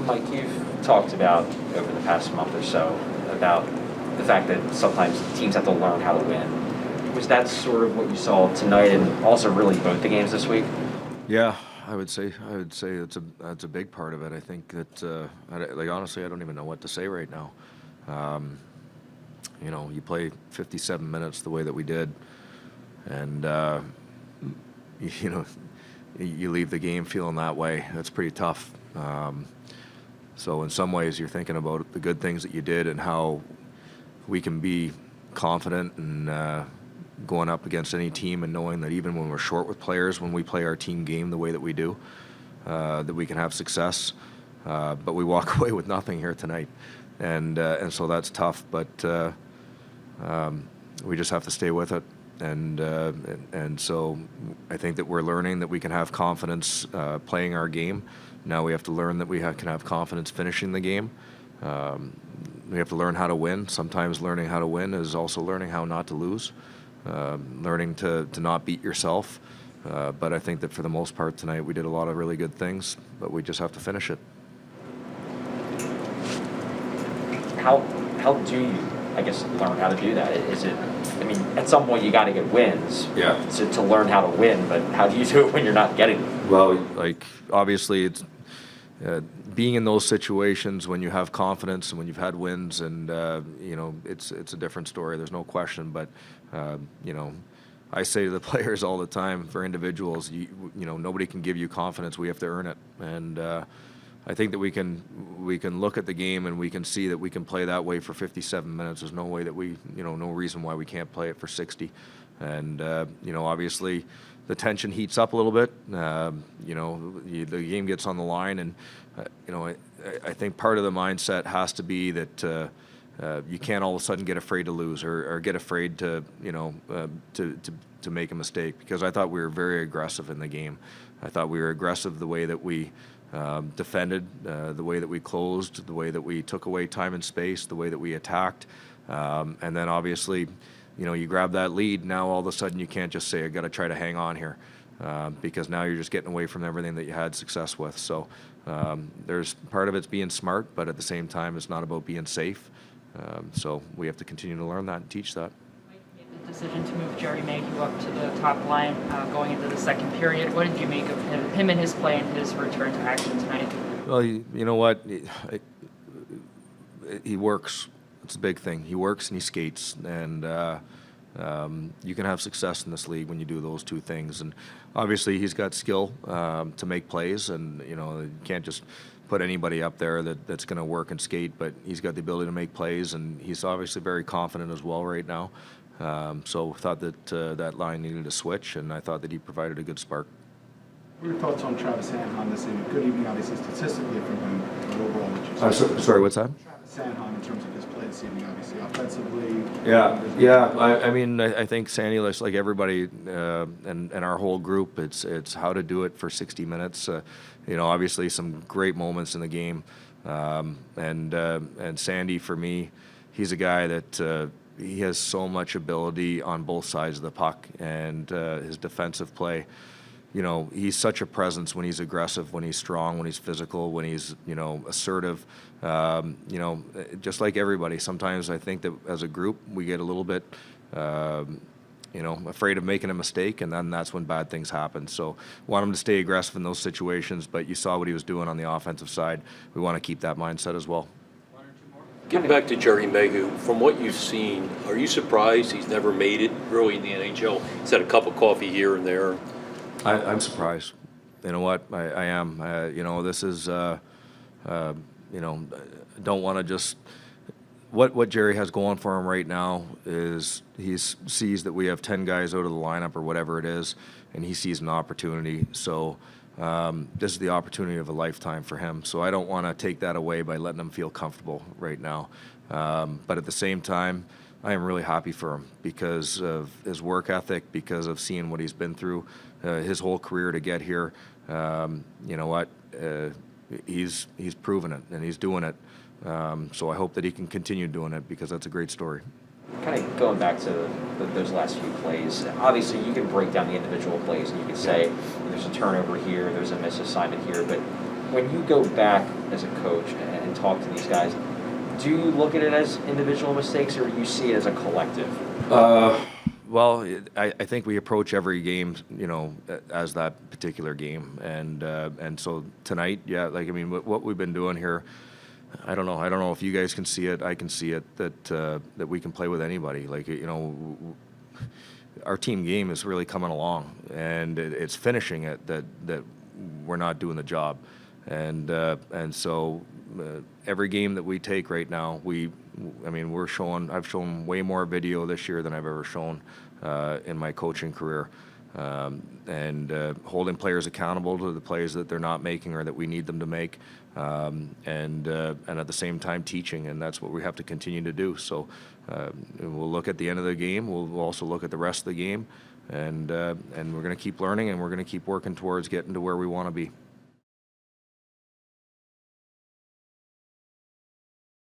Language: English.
Mike, you've talked about over the past month or so about the fact that sometimes teams have to learn how to win. Was that sort of what you saw tonight and also really both the games this week? Yeah, I would say that's a big part of it. I think that honestly, I don't even know what to say right now. You play 57 minutes the way that we did, and you leave the game feeling that way. That's pretty tough. So in some ways, you're thinking about the good things that you did and how we can be confident and going up against any team and knowing that even when we're short with players, when we play our team game the way that we do, that we can have success. But we walk away with nothing here tonight, and so that's tough. But we just have to stay with it. And so I think that we're learning that we can have confidence playing our game. Now we have to learn that we can have confidence finishing the game. We have to learn how to win. Sometimes learning how to win is also learning how not to lose, learning to not beat yourself. But I think that for the most part tonight we did a lot of really good things, but we just have to finish it. How do you, I guess, learn how to do that? Is it, I mean, at some point you got to get wins to learn how to win, but how do you do it when you're not getting them? Well, obviously it's being in those situations when you have confidence and when you've had wins, and it's a different story. There's no question. But I say to the players all the time, for individuals, nobody can give you confidence. We have to earn it, and I think that we can look at the game and we can see that we can play that way for 57 minutes. There's no way that no reason why we can't play it for 60. And obviously the tension heats up a little bit. The game gets on the line, and I think part of the mindset has to be that you can't all of a sudden get afraid to lose or get afraid to make a mistake, because I thought we were very aggressive in the game. I thought we were aggressive the way that we defended, the way that we closed, the way that we took away time and space, the way that we attacked. And then obviously, you grab that lead, now all of a sudden you can't just say, I got to try to hang on here, because now you're just getting away from everything that you had success with. So there's part of it's being smart, but at the same time, it's not about being safe. So we have to continue to learn that and teach that. Mike made the decision to move Jerry Mayhew up to the top line going into the second period. What did you make of him and his play and his return to action tonight? Well, you know what? He works. It's a big thing. He works and he skates, and you can have success in this league when you do those two things. And obviously, he's got skill to make plays, and you can't just put anybody up there that's going to work and skate. But he's got the ability to make plays, and he's obviously very confident as well right now. So I thought that that line needed a switch, and I thought that he provided a good spark. What are your thoughts on Travis Sanheim this evening? Good evening, obviously, statistically from him, but overall, what you saw. Sorry, what's that? Travis Sanheim in terms of his play this evening, obviously, offensively. Yeah. I mean, I think Sandy, like everybody and our whole group, it's how to do it for 60 minutes. Obviously some great moments in the game, and Sandy, for me, he's a guy that he has so much ability on both sides of the puck, and his defensive play. He's such a presence when he's aggressive, when he's strong, when he's physical, when he's, assertive. Just like everybody, sometimes I think that as a group we get a little bit, afraid of making a mistake, and then that's when bad things happen. So want him to stay aggressive in those situations, but you saw what he was doing on the offensive side. We want to keep that mindset as well. Getting back to Jerry Mayhew, from what you've seen, are you surprised he's never made it really in the NHL? He's had a cup of coffee here and there. I'm surprised. You know what? I am. This is, don't want to just. What Jerry has going for him right now is he sees that we have 10 guys out of the lineup or whatever it is, and he sees an opportunity. So this is the opportunity of a lifetime for him. So I don't want to take that away by letting him feel comfortable right now. But at the same time, I am really happy for him because of his work ethic, because of seeing what he's been through his whole career to get here. He's proven it, and he's doing it. So I hope that he can continue doing it, because that's a great story. Kind of going back to those last few plays, obviously you can break down the individual plays and you can say there's a turnover here, there's a misassignment here, but when you go back as a coach and talk to these guys, do you look at it as individual mistakes, or do you see it as a collective? Well, I think we approach every game, as that particular game, and so tonight, yeah, like I mean, what we've been doing here, I don't know if you guys can see it. I can see it that we can play with anybody. Like our team game is really coming along, and it's finishing it that we're not doing the job, and so every game that we take right now, I've shown way more video this year than I've ever shown in my coaching career, and holding players accountable to the plays that they're not making or that we need them to make, and at the same time teaching, and that's what we have to continue to do. So we'll look at the end of the game. We'll also look at the rest of the game, and we're going to keep learning, and we're going to keep working towards getting to where we want to be.